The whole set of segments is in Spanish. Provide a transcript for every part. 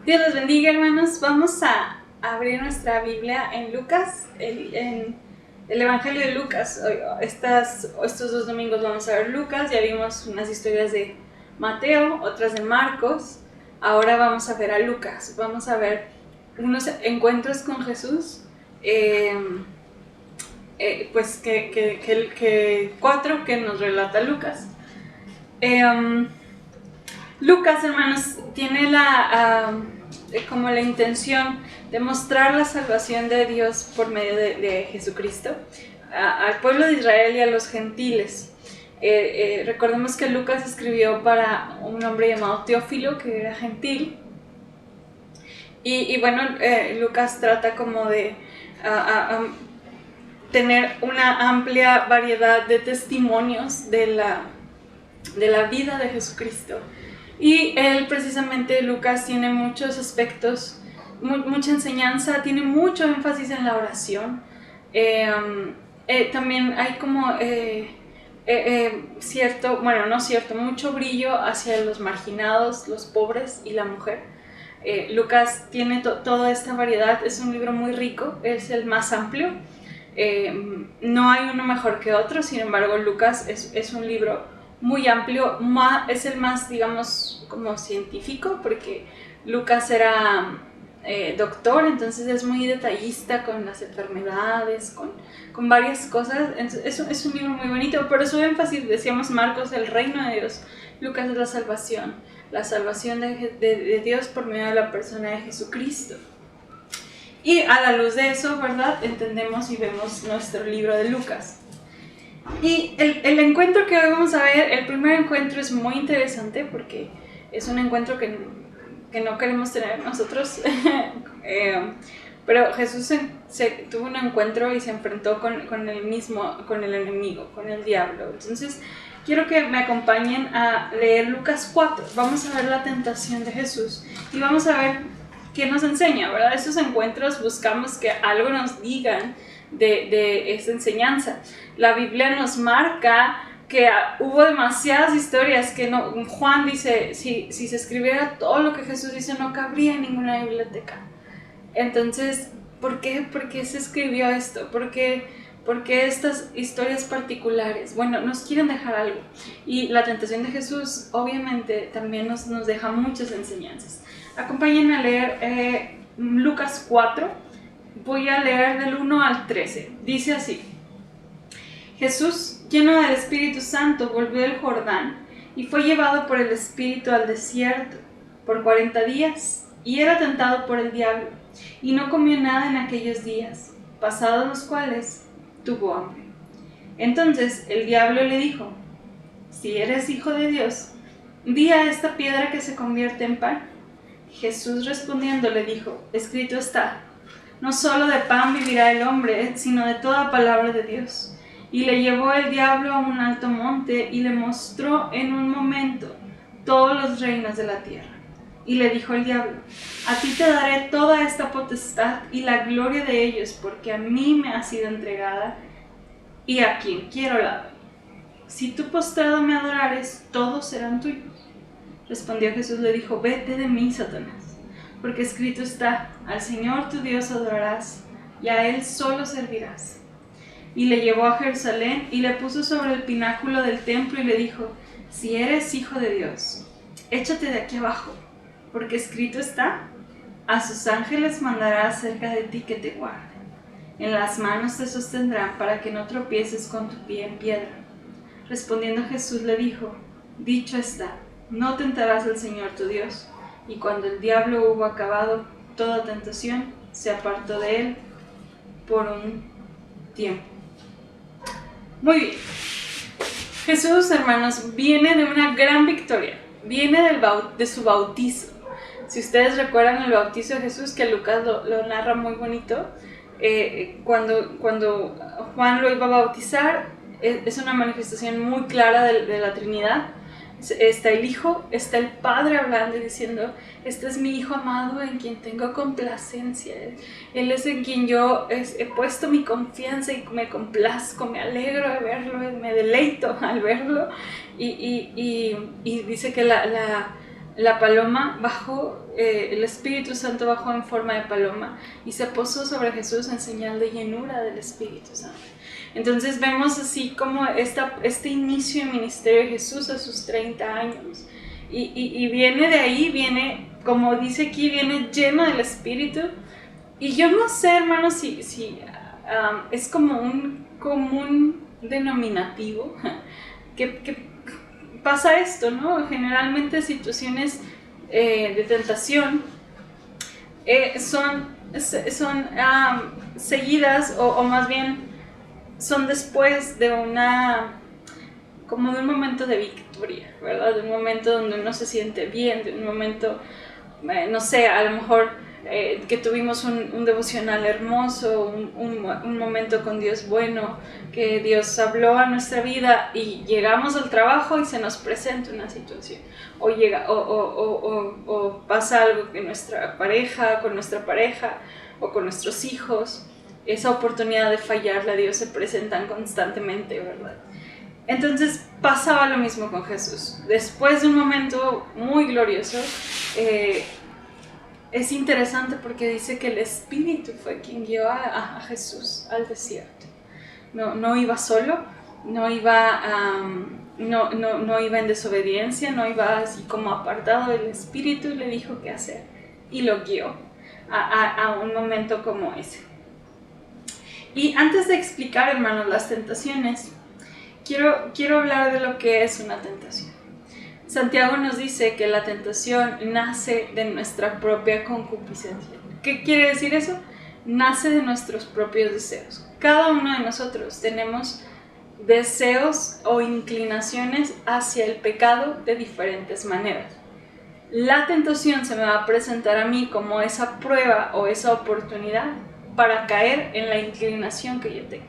Dios los bendiga, hermanos. Vamos a abrir nuestra Biblia en Lucas, en el Evangelio de Lucas. Estos 2 domingos vamos a ver Lucas. Ya vimos unas historias de Mateo, otras de Marcos. Ahora vamos a ver a Lucas. Vamos a ver unos encuentros con Jesús. Pues que 4 que nos relata Lucas. Lucas, hermanos, tiene como la intención de mostrar la salvación de Dios por medio de Jesucristo al pueblo de Israel y a los gentiles. Recordemos que Lucas escribió para un hombre llamado Teófilo, que era gentil. Y bueno, Lucas trata como de tener una amplia variedad de testimonios de la vida de Jesucristo. Y él, precisamente, Lucas, tiene muchos aspectos, mucha enseñanza, tiene mucho énfasis en la oración. También hay como mucho brillo hacia los marginados, los pobres y la mujer. Lucas tiene toda esta variedad, es un libro muy rico, es el más amplio. No hay uno mejor que otro, sin embargo Lucas es un libro muy amplio, es el más, digamos, como científico, porque Lucas era doctor, entonces es muy detallista con las enfermedades, con varias cosas. Es un libro muy bonito, pero su énfasis, decíamos, Marcos, el reino de Dios. Lucas es la salvación de Dios por medio de la persona de Jesucristo. Y a la luz de eso, ¿verdad?, entendemos y vemos nuestro libro de Lucas. Y el encuentro que hoy vamos a ver, el primer encuentro, es muy interesante porque es un encuentro que no queremos tener nosotros. Pero Jesús tuvo un encuentro y se enfrentó con el enemigo, con el diablo. Entonces quiero que me acompañen a leer Lucas 4. Vamos a ver la tentación de Jesús y vamos a ver qué nos enseña, ¿verdad? Esos encuentros buscamos que algo nos digan de esta enseñanza. La Biblia nos marca que hubo demasiadas historias que Juan dice, si se escribiera todo lo que Jesús dice, no cabría en ninguna biblioteca. Entonces, ¿por qué se escribió esto? ¿Por qué estas historias particulares? Bueno, nos quieren dejar algo. Y la tentación de Jesús, obviamente, también nos deja muchas enseñanzas. Acompáñenme a leer Lucas 4. Voy a leer del 1 al 13. Dice así: Jesús, lleno del Espíritu Santo, volvió del Jordán y fue llevado por el Espíritu al desierto por 40 días y era tentado por el diablo, y no comió nada en aquellos días, pasados los cuales tuvo hambre. Entonces el diablo le dijo: si eres hijo de Dios, di a esta piedra que se convierte en pan. Jesús respondiendo le dijo: escrito está, no solo de pan vivirá el hombre, sino de toda palabra de Dios. Y le llevó el diablo a un alto monte y le mostró en un momento todos los reinos de la tierra. Y le dijo el diablo: a ti te daré toda esta potestad y la gloria de ellos, porque a mí me ha sido entregada y a quien quiero la doy. Si tú postrado me adorares, todos serán tuyos. Respondió Jesús, le dijo: vete de mí, Satanás, porque escrito está, al Señor tu Dios adorarás, y a Él solo servirás. Y le llevó a Jerusalén, y le puso sobre el pináculo del templo, y le dijo: si eres hijo de Dios, échate de aquí abajo, porque escrito está, a sus ángeles mandará acerca de ti que te guarden. En las manos te sostendrán, para que no tropieces con tu pie en piedra. Respondiendo Jesús le dijo: dicho está, no tentarás al Señor tu Dios. Y cuando el diablo hubo acabado toda tentación, se apartó de él por un tiempo. Muy bien. Jesús, hermanos, viene de una gran victoria. Viene de su bautizo. Si ustedes recuerdan el bautizo de Jesús, que Lucas lo narra muy bonito, cuando Juan lo iba a bautizar, es una manifestación muy clara de la Trinidad. Está el Hijo, está el Padre hablando y diciendo: este es mi Hijo amado en quien tengo complacencia. Él es en quien yo he puesto mi confianza y me complazco, me alegro de verlo, me deleito al verlo. Y dice que la paloma bajó, el Espíritu Santo bajó en forma de paloma y se posó sobre Jesús en señal de llenura del Espíritu Santo. Entonces vemos así como este inicio de ministerio de Jesús a sus 30 años. Y viene de ahí, viene, como dice aquí, viene lleno del Espíritu. Y yo no sé, hermanos, si es como un común denominativo que pasa esto, ¿no? Generalmente situaciones de tentación son seguidas o más bien son después de como de un momento de victoria, ¿verdad? De un momento donde uno se siente bien, de un momento, no sé, a lo mejor que tuvimos un devocional hermoso, un momento con Dios bueno, que Dios habló a nuestra vida y llegamos al trabajo y se nos presenta una situación, o pasa algo que con nuestra pareja o con nuestros hijos, esa oportunidad de fallarle a Dios se presentan constantemente, ¿verdad? Entonces pasaba lo mismo con Jesús. Después de un momento muy glorioso, es interesante porque dice que el Espíritu fue quien guió a Jesús al desierto. No iba solo, no iba en desobediencia, no iba así como apartado del Espíritu, y le dijo qué hacer y lo guió a un momento como ese. Y antes de explicar, hermanos, las tentaciones, quiero hablar de lo que es una tentación. Santiago nos dice que la tentación nace de nuestra propia concupiscencia. ¿Qué quiere decir eso? Nace de nuestros propios deseos. Cada uno de nosotros tenemos deseos o inclinaciones hacia el pecado de diferentes maneras. La tentación se me va a presentar a mí como esa prueba o esa oportunidad para caer en la inclinación que yo tenga.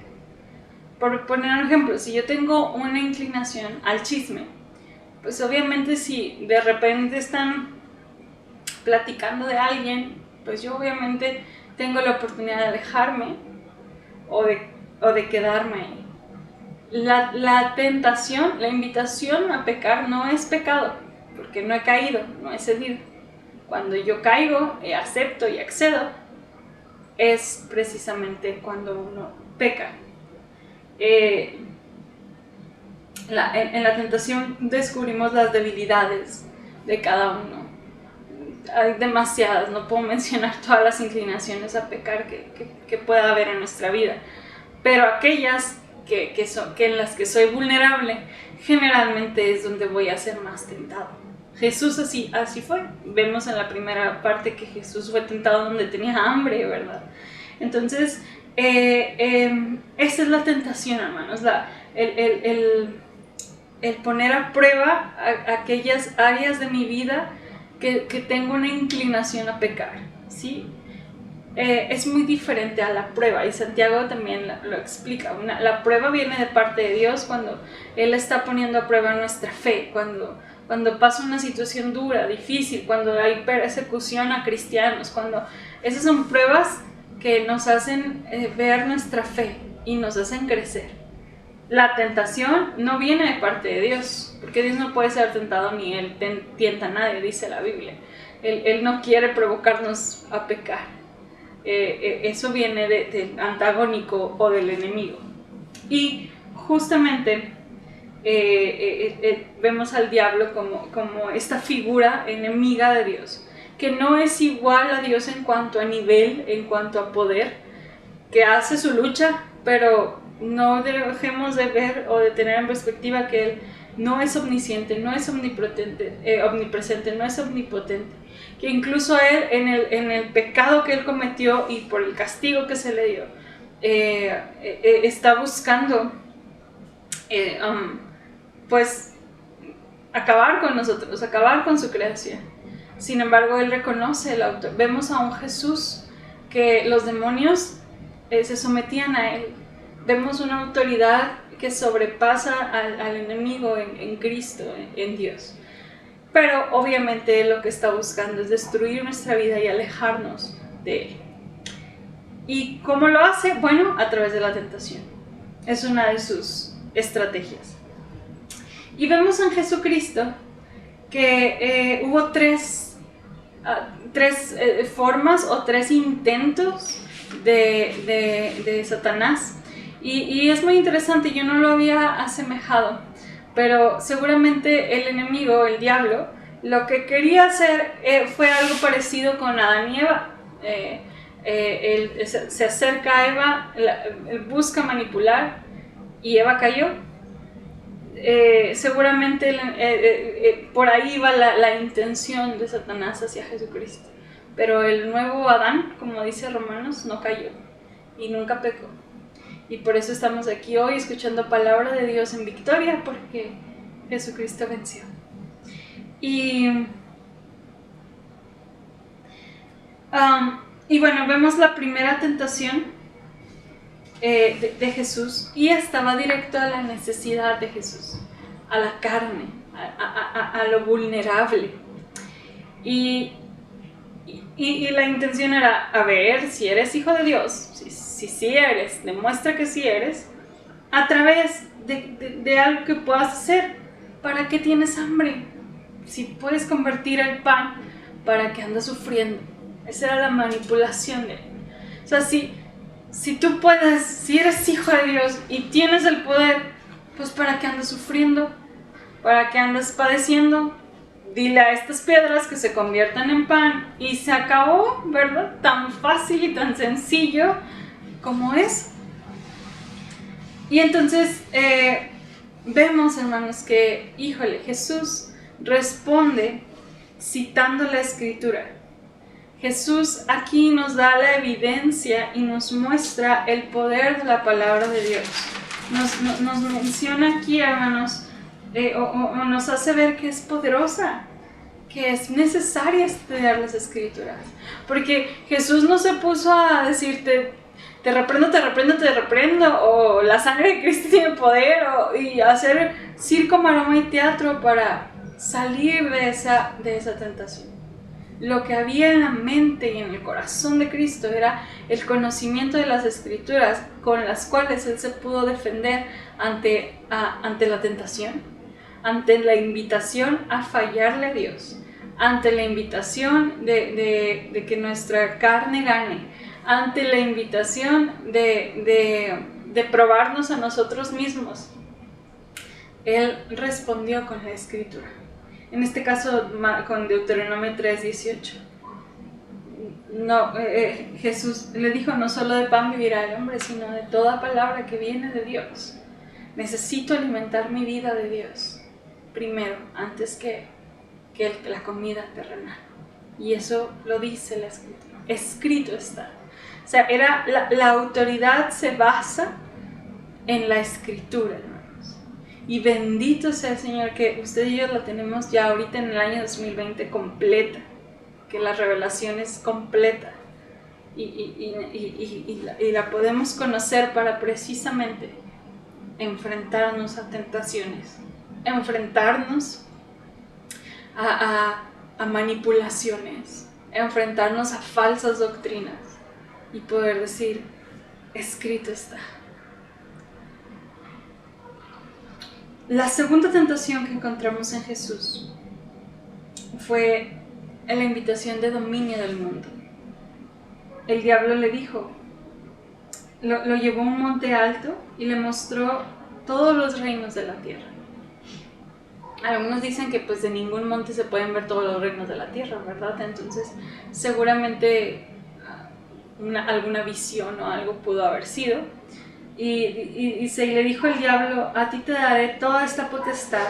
Por poner un ejemplo, si yo tengo una inclinación al chisme, pues obviamente si de repente están platicando de alguien, pues yo obviamente tengo la oportunidad de alejarme o de quedarme ahí. La tentación, la invitación a pecar no es pecado, porque no he caído, no he cedido. Cuando yo caigo, acepto y accedo, es precisamente cuando uno peca. En la tentación descubrimos las debilidades de cada uno. Hay demasiadas, no puedo mencionar todas las inclinaciones a pecar que pueda haber en nuestra vida, pero aquellas en las que soy vulnerable, generalmente es donde voy a ser más tentado. Jesús así fue. Vemos en la primera parte que Jesús fue tentado donde tenía hambre, ¿verdad? Entonces, esa es la tentación, hermanos, el poner a prueba aquellas áreas de mi vida que tengo una inclinación a pecar, ¿sí? Es muy diferente a la prueba, y Santiago también lo explica. La prueba viene de parte de Dios cuando Él está poniendo a prueba nuestra fe, cuando pasa una situación dura, difícil, cuando hay persecución a cristianos, esas son pruebas que nos hacen ver nuestra fe y nos hacen crecer. La tentación no viene de parte de Dios, porque Dios no puede ser tentado ni Él tienta a nadie, dice la Biblia. Él no quiere provocarnos a pecar. Eso viene del antagónico o del enemigo. Y justamente vemos al diablo como esta figura enemiga de Dios, que no es igual a Dios en cuanto a nivel, en cuanto a poder, que hace su lucha, pero no dejemos de ver o de tener en perspectiva que Él no es omnisciente, no es omnipresente, no es omnipotente, que incluso Él en el pecado que Él cometió y por el castigo que se le dio, está buscando pues acabar con nosotros, acabar con su creación. Sin embargo, Él reconoce el autor. Vemos a un Jesús que los demonios se sometían a Él. Vemos una autoridad que sobrepasa al enemigo en Cristo, en Dios. Pero obviamente Él lo que está buscando es destruir nuestra vida y alejarnos de Él. ¿Y cómo lo hace? Bueno, a través de la tentación. Es una de sus estrategias. Y vemos en Jesucristo que hubo tres formas o tres intentos de Satanás. Y es muy interesante, yo no lo había asemejado, pero seguramente el enemigo, el diablo, lo que quería hacer fue algo parecido con Adán y Eva. Él se acerca a Eva, él busca manipular y Eva cayó. Seguramente por ahí va la intención de Satanás hacia Jesucristo. Pero el nuevo Adán, como dice Romanos, no cayó y nunca pecó. Y por eso estamos aquí hoy escuchando palabra de Dios en victoria, porque Jesucristo venció. Y bueno, vemos la primera tentación de Jesús, y estaba directo a la necesidad de Jesús, a la carne, a lo vulnerable. Y la intención era, a ver, si eres hijo de Dios, si eres, demuestra que sí eres, a través de algo que puedas hacer. ¿Para qué tienes hambre? Si puedes convertir el pan, ¿para qué andas sufriendo? Esa era la manipulación de él. O sea, si tú puedes, si eres hijo de Dios y tienes el poder, pues ¿para qué andas sufriendo? ¿Para qué andas padeciendo? Dile a estas piedras que se conviertan en pan y se acabó, ¿verdad? Tan fácil y tan sencillo como es. Y entonces vemos, hermanos, que, híjole, Jesús responde citando la Escritura. Jesús aquí nos da la evidencia y nos muestra el poder de la palabra de Dios. Nos menciona aquí, hermanos, o nos hace ver que es poderosa, que es necesaria estudiar las Escrituras. Porque Jesús no se puso a decirte, te reprendo, o la sangre de Cristo tiene poder, y hacer circo, maroma y teatro para salir de esa tentación. Lo que había en la mente y en el corazón de Cristo era el conocimiento de las Escrituras, con las cuales Él se pudo defender ante la tentación, ante la invitación a fallarle a Dios, ante la invitación de que nuestra carne gane, ante la invitación de probarnos a nosotros mismos. Él respondió con la Escritura. En este caso con Deuteronomio 3:18. Jesús le dijo, no solo de pan vivirá el hombre, sino de toda palabra que viene de Dios. Necesito alimentar mi vida de Dios primero, antes que la comida terrenal. Y eso lo dice la Escritura. Escrito está. O sea, la autoridad se basa en la Escritura, hermanos. Y bendito sea el Señor que usted y yo la tenemos ya ahorita en el año 2020 completa, que la revelación es completa y la podemos conocer para precisamente enfrentarnos a tentaciones, enfrentarnos a manipulaciones, enfrentarnos a falsas doctrinas y poder decir, escrito está. La segunda tentación que encontramos en Jesús fue la invitación de dominio del mundo. El diablo le dijo, lo llevó a un monte alto y le mostró todos los reinos de la tierra. Algunos dicen que pues de ningún monte se pueden ver todos los reinos de la tierra, ¿verdad? Entonces seguramente alguna visión o algo pudo haber sido. Y le dijo el diablo, a ti te daré toda esta potestad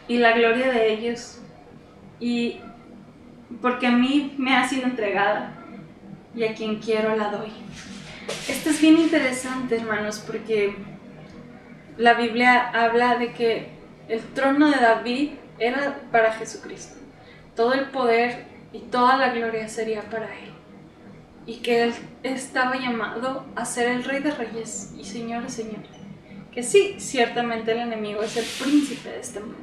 y la gloria de ellos, y porque a mí me ha sido entregada y a quien quiero la doy. Esto es bien interesante, hermanos, porque la Biblia habla de que el trono de David era para Jesucristo. Todo el poder y toda la gloria sería para Él. Y que Él estaba llamado a ser el Rey de Reyes y Señor de Señores. Que sí, ciertamente el enemigo es el príncipe de este mundo.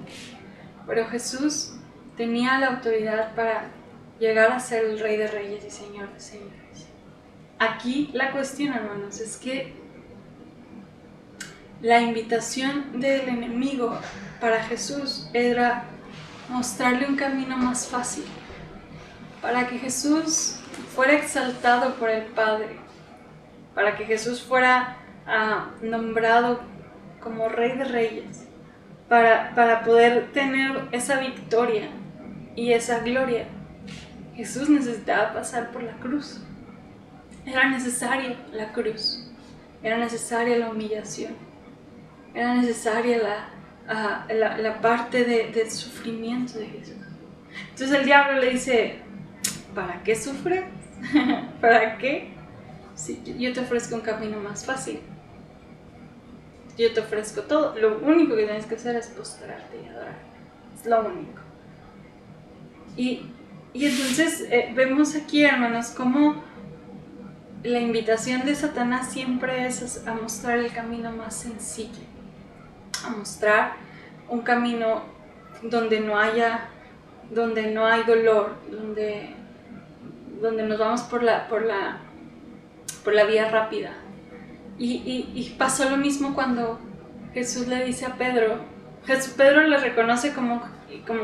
Pero Jesús tenía la autoridad para llegar a ser el Rey de Reyes y Señor de Señores. Aquí la cuestión, hermanos, es que la invitación del enemigo para Jesús era mostrarle un camino más fácil, para que Jesús fuera exaltado por el Padre, para que Jesús fuera nombrado como Rey de Reyes, para poder tener esa victoria y esa gloria. Jesús necesitaba pasar por la cruz. Era necesaria la cruz, era necesaria la humillación, era necesaria la parte del sufrimiento de Jesús. Entonces el diablo le dice, ¿para qué sufres? ¿Para qué? Sí, yo te ofrezco un camino más fácil. Yo te ofrezco todo. Lo único que tienes que hacer es postrarte y adorar. Es lo único. Y entonces vemos aquí, hermanos, cómo la invitación de Satanás siempre es a mostrar el camino más sencillo, a mostrar un camino donde no hay dolor, donde nos vamos por la vía rápida. Y pasó lo mismo cuando Jesús le dice a Pedro, Pedro le reconoce como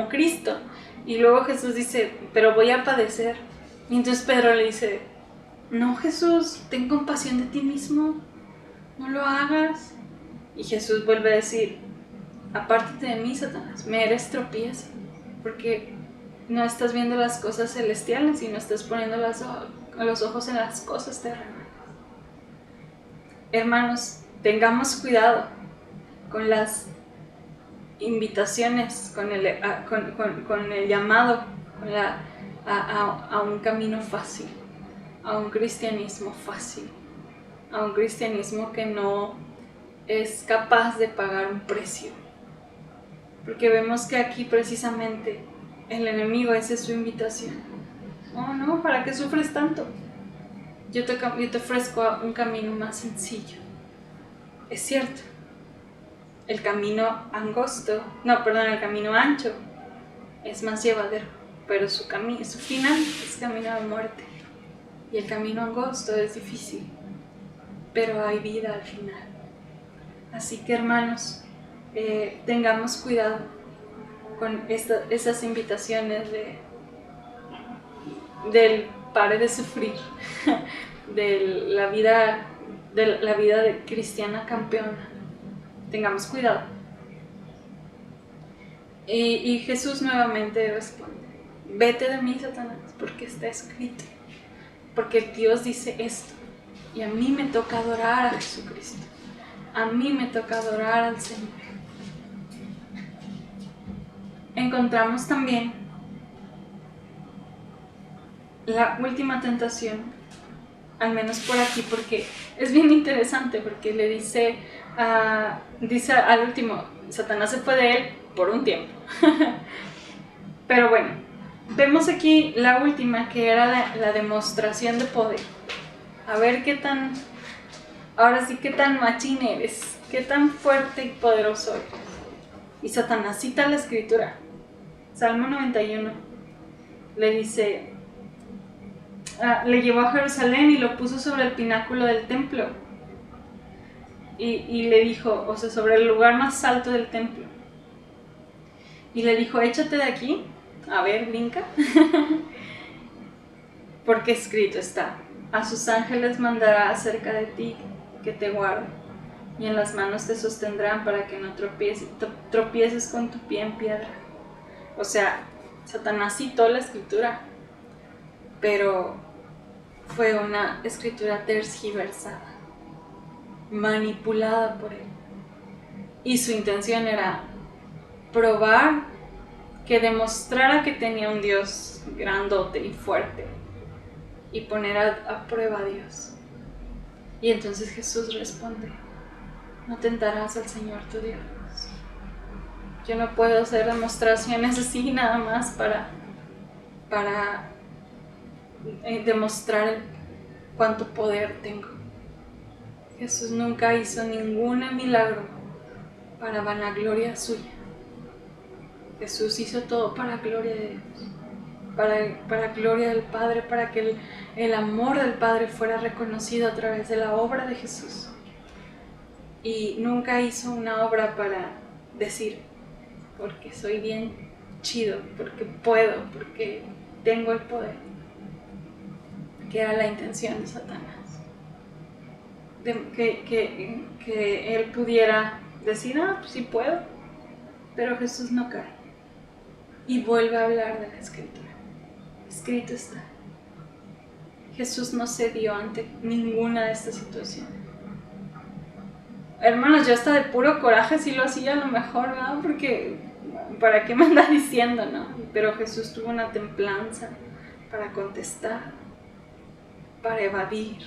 Cristo, y luego Jesús dice, pero voy a padecer. Y entonces Pedro le dice, no, Jesús, ten compasión de ti mismo, no lo hagas. Y Jesús vuelve a decir, apártate de mí, Satanás, me eres tropiezo, porque no estás viendo las cosas celestiales y no estás poniendo los ojos en las cosas terrenales. Hermanos, tengamos cuidado con las invitaciones, con el llamado a un camino fácil, a un cristianismo fácil, a un cristianismo que no es capaz de pagar un precio. Porque vemos que aquí precisamente el enemigo, esa es su invitación. Oh no, ¿para qué sufres tanto? Yo te ofrezco un camino más sencillo. Es cierto, el camino ancho es más llevadero, pero su final es camino de muerte. Y el camino angosto es difícil, pero hay vida al final. Así que, hermanos, tengamos cuidado con esas invitaciones del pare de sufrir, de la vida de cristiana campeona. Tengamos cuidado. Y Jesús nuevamente responde, vete de mí, Satanás, porque está escrito, porque Dios dice esto, y a mí me toca adorar a Jesucristo, a mí me toca adorar al Señor. Encontramos también la última tentación, al menos por aquí, porque es bien interesante, porque le dice al último, Satanás se fue de él por un tiempo. Pero bueno, vemos aquí la última, que era la demostración de poder. A ver ahora sí qué tan machín eres, qué tan fuerte y poderoso eres. Y Satanás cita la escritura, Salmo 91, le dice, le llevó a Jerusalén y lo puso sobre el pináculo del templo. Y le dijo, o sea, sobre el lugar más alto del templo. Y le dijo, échate de aquí, a ver, brinca. Porque escrito está, a sus ángeles mandará acerca de ti que te guarden, y en las manos te sostendrán para que no tropieces con tu pie en piedra. O sea, Satanás citó la escritura, pero fue una escritura tergiversada, manipulada por él. Y su intención era probar, que demostrara que tenía un Dios grandote y fuerte, y poner a prueba a Dios. Y entonces Jesús responde, no tentarás al Señor tu Dios. Yo no puedo hacer demostraciones así nada más para demostrar cuánto poder tengo. Jesús nunca hizo ningún milagro para vanagloria suya. Jesús hizo todo para gloria de Dios, para gloria del Padre, para que el amor del Padre fuera reconocido a través de la obra de Jesús. Y nunca hizo una obra para decir, porque soy bien chido, porque puedo, porque tengo el poder, que era la intención de Satanás. Que él pudiera decir, pues sí puedo, pero Jesús no cae. Y vuelve a hablar de la Escritura. Escrito está. Jesús no cedió ante ninguna de estas situaciones. Hermanos, yo hasta de puro coraje sí lo hacía a lo mejor, ¿no? Porque, ¿para qué me anda diciendo, no? Pero Jesús tuvo una templanza para contestar, para evadir,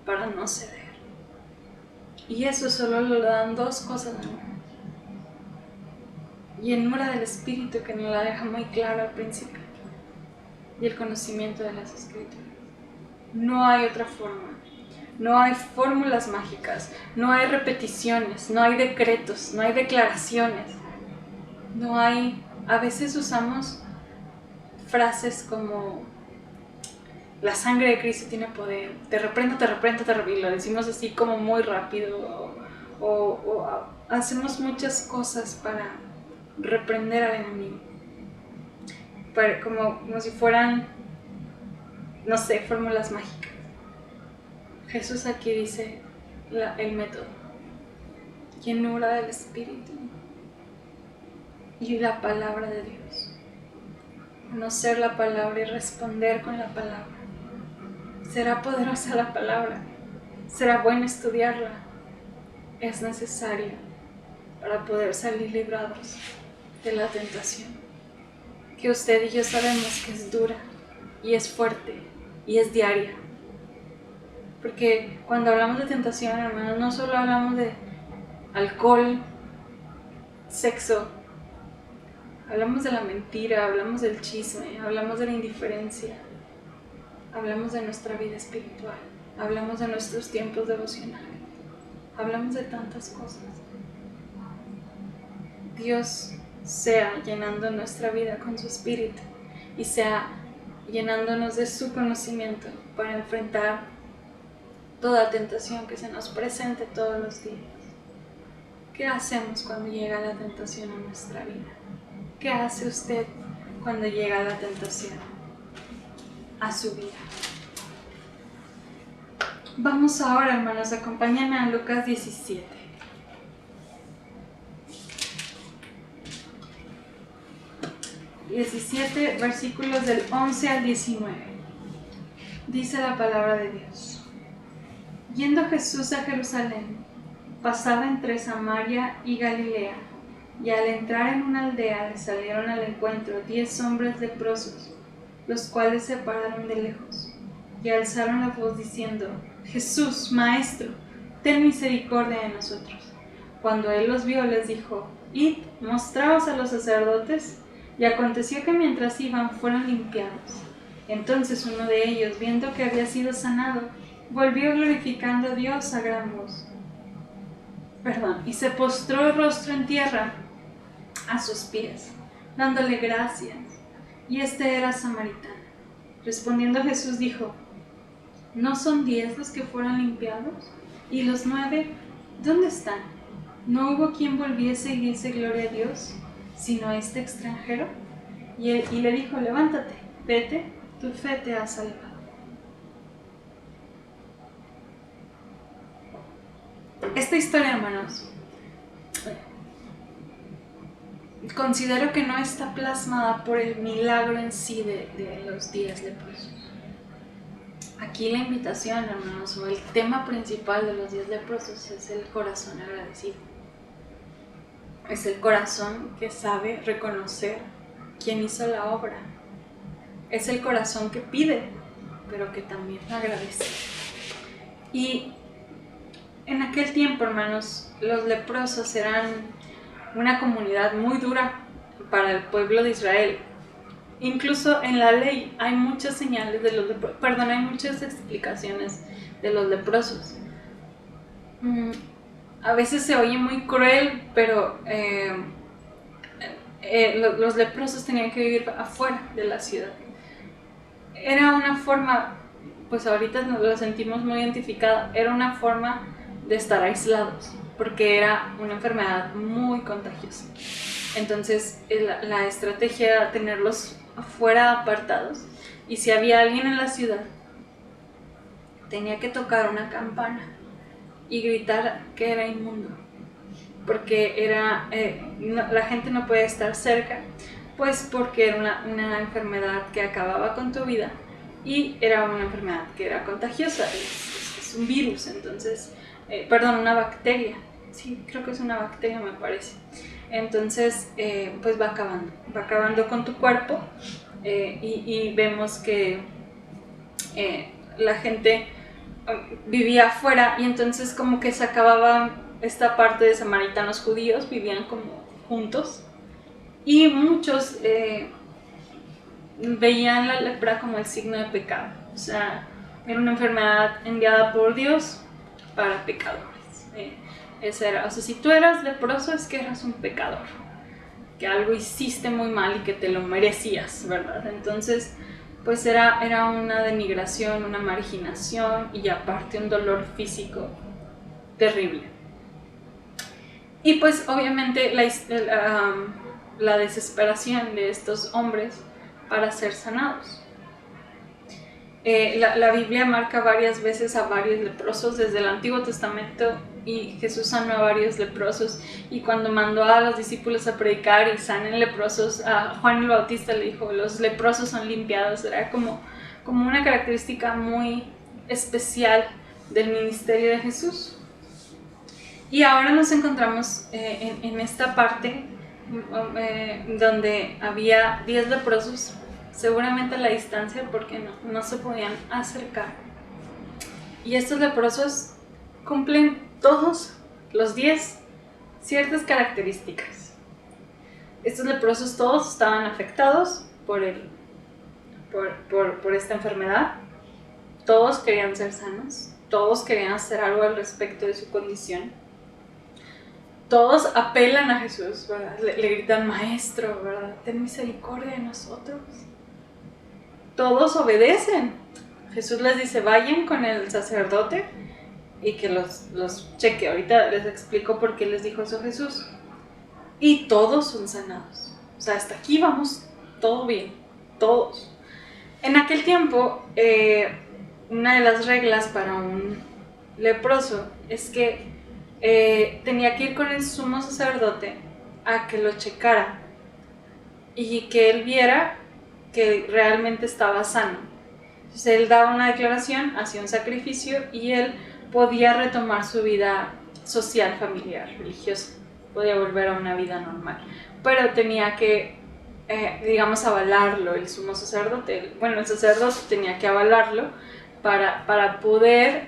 para no ceder. Y eso solo lo dan dos cosas, hermanos. Llenura del Espíritu, que nos la deja muy clara al principio, y el conocimiento de las Escrituras. No hay otra forma. No hay fórmulas mágicas, no hay repeticiones, no hay decretos, no hay declaraciones. No hay... A veces usamos frases como la sangre de Cristo tiene poder, te reprendo, y lo decimos así como muy rápido, o hacemos muchas cosas para reprender al enemigo, como si fueran, no sé, fórmulas mágicas. Jesús aquí dice el método: llenura del Espíritu y la palabra de Dios. Conocer la palabra y responder con la palabra. Será poderosa la palabra, será bueno estudiarla. Es necesario para poder salir librados de la tentación, que usted y yo sabemos que es dura y es fuerte y es diaria. Porque cuando hablamos de tentación, hermanos, no solo hablamos de alcohol, sexo, hablamos de la mentira, hablamos del chisme, hablamos de la indiferencia, hablamos de nuestra vida espiritual, hablamos de nuestros tiempos devocionales, hablamos de tantas cosas. Dios sea llenando nuestra vida con su Espíritu y sea llenándonos de su conocimiento para enfrentar toda tentación que se nos presente todos los días. ¿Qué hacemos cuando llega la tentación a nuestra vida? ¿Qué hace usted cuando llega la tentación a su vida? Vamos ahora, hermanos, acompáñenme a Lucas 17. Versículos del 11 al 19. Dice la palabra de Dios: Yendo Jesús a Jerusalén, pasaba entre Samaria y Galilea, y al entrar en una aldea le salieron al encuentro 10 hombres leprosos, los cuales se pararon de lejos, y alzaron la voz diciendo: Jesús, Maestro, ten misericordia de nosotros. Cuando él los vio, les dijo: Id, mostraos a los sacerdotes. Y aconteció que mientras iban fueron limpiados. Entonces uno de ellos, viendo que había sido sanado, volvió glorificando a Dios a gran voz. Y se postró el rostro en tierra a sus pies, dándole gracias. Y este era samaritano. Respondiendo Jesús dijo: ¿No son 10 los que fueron limpiados? ¿Y los 9 dónde están? ¿No hubo quien volviese y diese gloria a Dios, sino este extranjero? Y le dijo: levántate, vete, tu fe te ha salvado. Esta historia, hermanos, considero que no está plasmada por el milagro en sí de los 10 leprosos. Aquí la invitación, hermanos, o el tema principal de los 10 leprosos es el corazón agradecido. Es el corazón que sabe reconocer quién hizo la obra. Es el corazón que pide, pero que también agradece. Y en aquel tiempo, hermanos, los leprosos eran una comunidad muy dura para el pueblo de Israel. Incluso en la ley hay muchas señales de los leprosos, hay muchas explicaciones de los leprosos. A veces se oye muy cruel, pero los leprosos tenían que vivir afuera de la ciudad. Era una forma, pues ahorita nos lo sentimos muy identificado, era una forma de estar aislados. porque era una enfermedad muy contagiosa. Entonces la estrategia era tenerlos afuera apartados, y si había alguien en la ciudad, tenía que tocar una campana y gritar que era inmundo, porque la gente no podía estar cerca, pues porque era una enfermedad que acababa con tu vida, y era una enfermedad que era contagiosa, es un virus, entonces, perdón, una bacteria, sí, creo que es una bacteria, me parece. Entonces, pues va acabando con tu cuerpo, y vemos que la gente vivía afuera, y entonces como que se acababa esta parte de samaritanos judíos, vivían como juntos, y muchos veían la lepra como el signo de pecado, o sea, era una enfermedad enviada por Dios para pecadores. Esa era, o sea, si tú eras leproso es que eras un pecador, que algo hiciste muy mal y que te lo merecías, ¿verdad? Entonces, pues era una denigración, una marginación, y aparte un dolor físico terrible. Y pues obviamente la desesperación de estos hombres para ser sanados. La Biblia marca varias veces a varios leprosos desde el Antiguo Testamento, y Jesús sanó a varios leprosos, y cuando mandó a los discípulos a predicar y sanen leprosos, a Juan el Bautista le dijo, los leprosos son limpiados. Era como una característica muy especial del ministerio de Jesús. Y ahora nos encontramos en esta parte donde había 10 leprosos, seguramente a la distancia porque no se podían acercar. Y estos leprosos cumplen todos los 10 ciertas características. Estos leprosos todos estaban afectados por esta enfermedad. Todos querían ser sanos, todos querían hacer algo al respecto de su condición. Todos apelan a Jesús, ¿verdad? Le gritan, maestro, ¿verdad? Ten misericordia de nosotros. Todos obedecen. Jesús les dice, vayan con el sacerdote y que los cheque. Ahorita les explico por qué les dijo eso Jesús. Y todos son sanados. O sea, hasta aquí vamos todo bien, todos. En aquel tiempo, una de las reglas para un leproso es que tenía que ir con el sumo sacerdote a que lo checara y que él viera que realmente estaba sano. Entonces él daba una declaración, hacía un sacrificio, y él podía retomar su vida social, familiar, religiosa, podía volver a una vida normal, pero tenía que digamos avalarlo el sumo sacerdote. Bueno, el sacerdote tenía que avalarlo para poder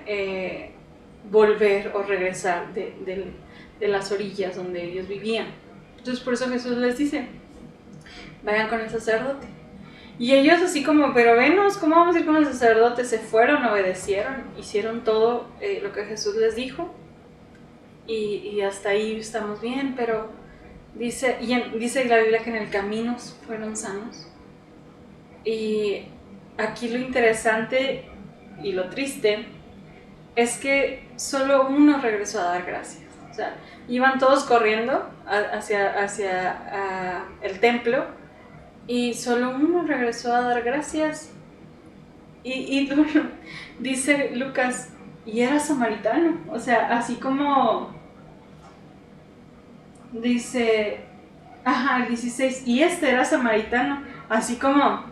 volver o regresar de las orillas donde ellos vivían. Entonces por eso Jesús les dice, vayan con el sacerdote. Y ellos así como, pero venos, ¿cómo vamos a ir con el sacerdote? Se fueron, obedecieron, hicieron todo lo que Jesús les dijo, y hasta ahí estamos bien, pero dice la Biblia que en el camino fueron sanos. Y aquí lo interesante y lo triste es que solo uno regresó a dar gracias. O sea, iban todos corriendo hacia el templo, y solo uno regresó a dar gracias. Y dice Lucas, y era samaritano. O sea, así como dice, el 16, y este era samaritano. Así como,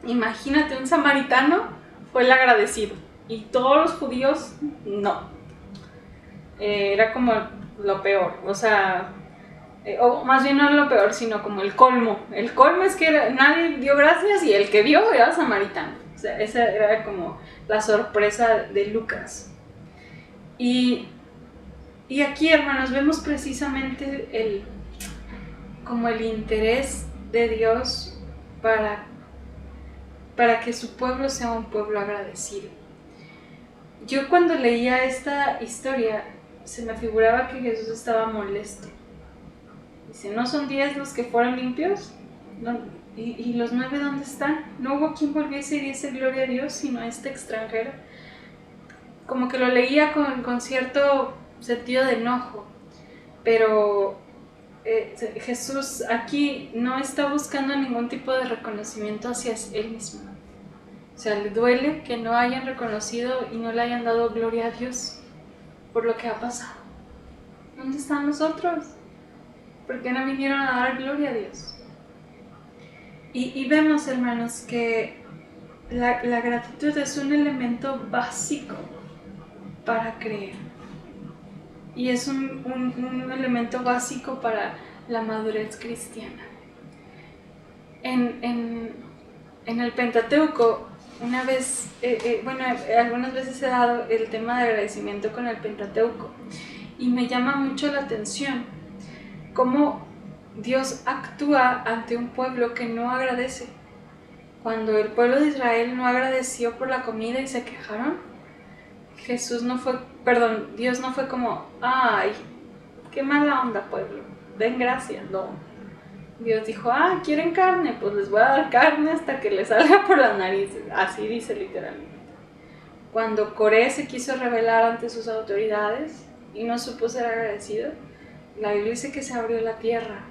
imagínate, un samaritano fue el agradecido, y todos los judíos no. Era como lo peor, o sea, o más bien no lo peor, sino como el colmo. El colmo es que nadie dio gracias, y el que dio era samaritano. O sea, esa era como la sorpresa de Lucas. Y aquí, hermanos, vemos precisamente como el interés de Dios para que su pueblo sea un pueblo agradecido. Yo cuando leía esta historia, se me figuraba que Jesús estaba molesto. Dice, ¿no son 10 los que fueron limpios? ¿Y los 9 dónde están? No hubo quien volviese y diese gloria a Dios, sino a este extranjero. Como que lo leía con cierto sentido de enojo, pero Jesús aquí no está buscando ningún tipo de reconocimiento hacia él mismo. O sea, le duele que no hayan reconocido y no le hayan dado gloria a Dios por lo que ha pasado. ¿Dónde están los otros? ¿Por qué no vinieron a dar gloria a Dios? Y vemos, hermanos, que la gratitud es un elemento básico para creer. Y es un elemento básico para la madurez cristiana. En el Pentateuco, una vez, algunas veces he dado el tema de agradecimiento con el Pentateuco. Y me llama mucho la atención cómo Dios actúa ante un pueblo que no agradece. Cuando el pueblo de Israel no agradeció por la comida y se quejaron, Dios no fue como, ay, qué mala onda pueblo, den gracias, no. Dios dijo, ¿quieren carne? Pues les voy a dar carne hasta que les salga por las narices, así dice literalmente. Cuando Coré se quiso rebelar ante sus autoridades y no supo ser agradecido, la Biblia dice que se abrió la tierra.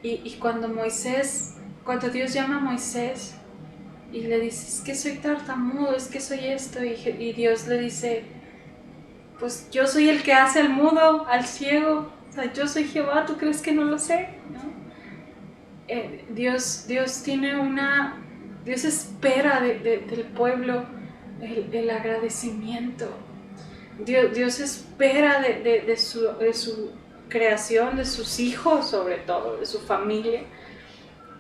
Y cuando Dios llama a Moisés y le dice, es que soy tartamudo, es que soy esto, y Dios le dice, pues yo soy el que hace al mudo, al ciego, o sea, yo soy Jehová, ¿tú crees que no lo sé? ¿No? Dios espera del pueblo el agradecimiento. Dios espera de su creación, de sus hijos sobre todo, de su familia,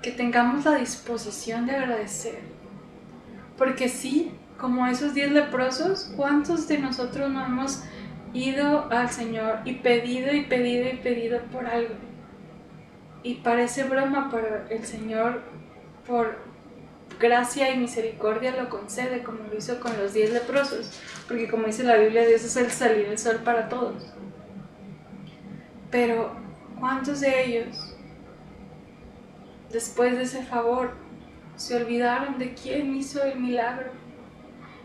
que tengamos la disposición de agradecer. Porque sí, como esos 10 leprosos, ¿cuántos de nosotros no hemos ido al Señor y pedido y pedido y pedido por algo? Y parece broma, pero el Señor, por gracia y misericordia, lo concede, como lo hizo con los 10 leprosos. Porque como dice la Biblia, Dios es el salir del sol para todos. Pero, ¿cuántos de ellos, después de ese favor, se olvidaron de quién hizo el milagro?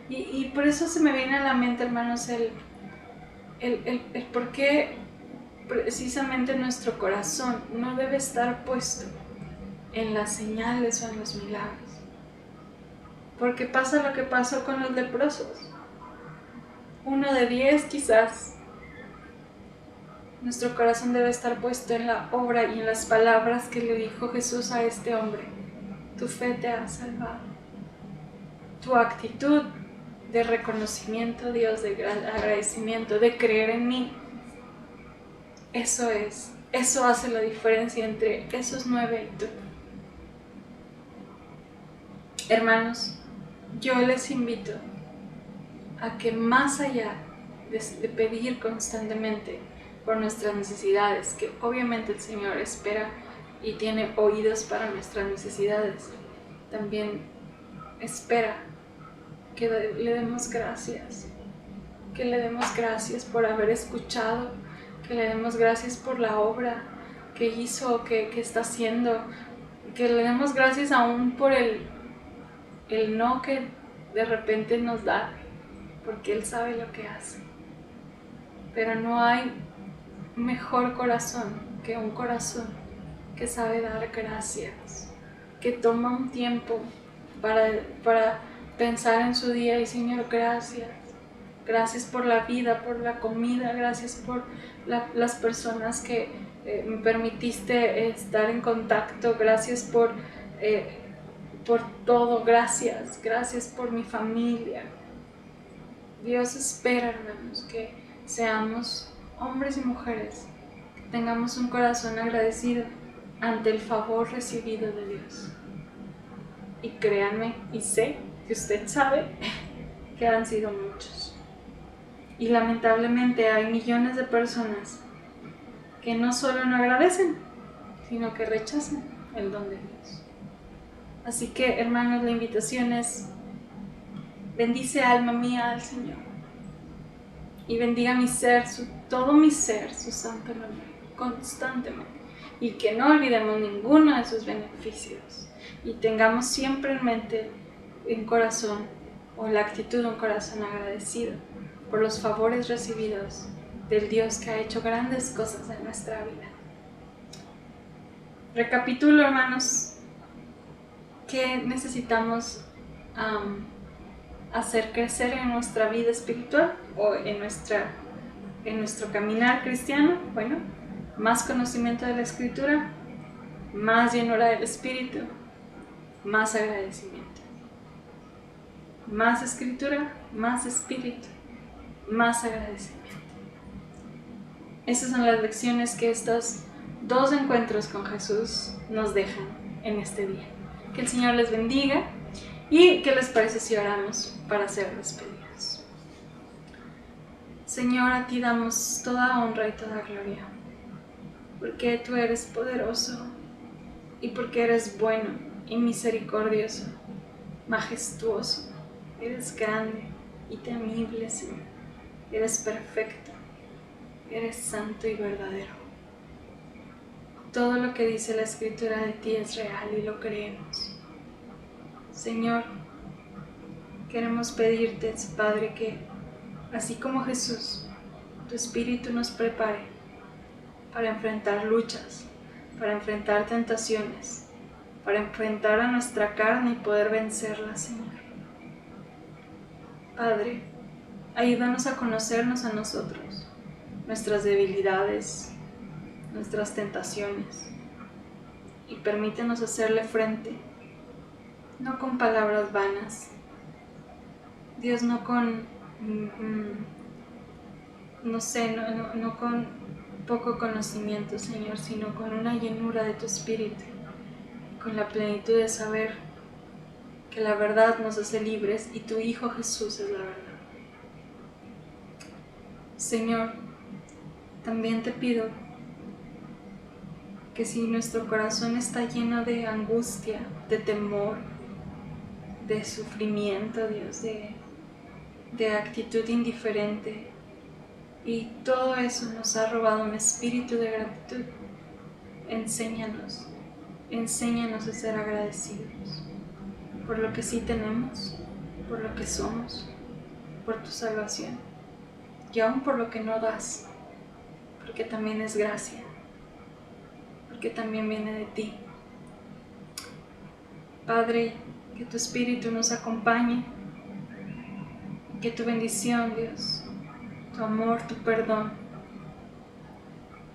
Y por eso se me viene a la mente, hermanos, el por qué precisamente nuestro corazón no debe estar puesto en las señales o en los milagros. Porque pasa lo que pasó con los leprosos. 1 de 10 quizás. Nuestro corazón debe estar puesto en la obra y en las palabras que le dijo Jesús a este hombre. Tu fe te ha salvado. Tu actitud de reconocimiento a Dios, de agradecimiento, de creer en mí. Eso hace la diferencia entre esos 9 y tú. Hermanos, yo les invito a que más allá de pedir constantemente por nuestras necesidades, que obviamente el Señor espera y tiene oídos para nuestras necesidades, también espera que le demos gracias, que le demos gracias por haber escuchado, que le demos gracias por la obra que hizo, que está haciendo, que le demos gracias aún por el no que de repente nos da, porque Él sabe lo que hace. Pero no hay mejor corazón que un corazón que sabe dar gracias, que toma un tiempo para pensar en su día y Señor, gracias por la vida, por la comida, gracias por las personas que me permitiste estar en contacto, gracias por todo, gracias por mi familia. Dios espera, hermanos, que seamos hombres y mujeres, que tengamos un corazón agradecido ante el favor recibido de Dios. Y créanme, y sé que usted sabe que han sido muchos. Y lamentablemente hay millones de personas que no solo no agradecen, sino que rechazan el don de Dios. Así que, hermanos, la invitación es: bendice alma mía al Señor, y bendiga mi ser, todo mi ser, su santo nombre, constantemente. Y que no olvidemos ninguno de sus beneficios. Y tengamos siempre en mente, en corazón, o la actitud de un corazón agradecido por los favores recibidos del Dios que ha hecho grandes cosas en nuestra vida. Recapitulo, hermanos, que necesitamos hacer crecer en nuestra vida espiritual o en nuestro caminar cristiano. Bueno, más conocimiento de la Escritura, más llenura del Espíritu, más agradecimiento. Más Escritura, más Espíritu, más agradecimiento. Esas son las lecciones que estos 2 encuentros con Jesús nos dejan en este día. Que el Señor les bendiga. ¿Y qué les parece si oramos para ser despedidos? Señor, a ti damos toda honra y toda gloria, porque tú eres poderoso y porque eres bueno y misericordioso, majestuoso, eres grande y temible, Señor, eres perfecto, eres santo y verdadero. Todo lo que dice la Escritura de ti es real y lo creemos. Señor, queremos pedirte, Padre, que así como Jesús, tu Espíritu nos prepare para enfrentar luchas, para enfrentar tentaciones, para enfrentar a nuestra carne y poder vencerla, Señor. Padre, ayúdanos a conocernos a nosotros, nuestras debilidades, nuestras tentaciones, y permítenos hacerle frente, no con palabras vanas, Dios, no con, no con poco conocimiento, Señor, sino con una llenura de tu Espíritu, con la plenitud de saber que la verdad nos hace libres y tu Hijo Jesús es la verdad. Señor, también te pido que si nuestro corazón está lleno de angustia, de temor, de sufrimiento, Dios, de actitud indiferente, y todo eso nos ha robado un espíritu de gratitud, enséñanos a ser agradecidos por lo que sí tenemos, por lo que somos, por tu salvación, y aún por lo que no das, porque también es gracia, porque también viene de ti. Padre, que tu Espíritu nos acompañe, que tu bendición, Dios, tu amor, tu perdón,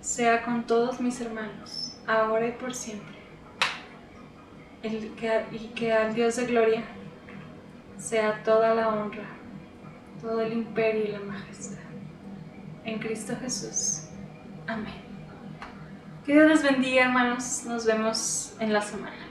sea con todos mis hermanos, ahora y por siempre. Y que al Dios de gloria sea toda la honra, todo el imperio y la majestad. En Cristo Jesús. Amén. Que Dios les bendiga, hermanos. Nos vemos en la semana.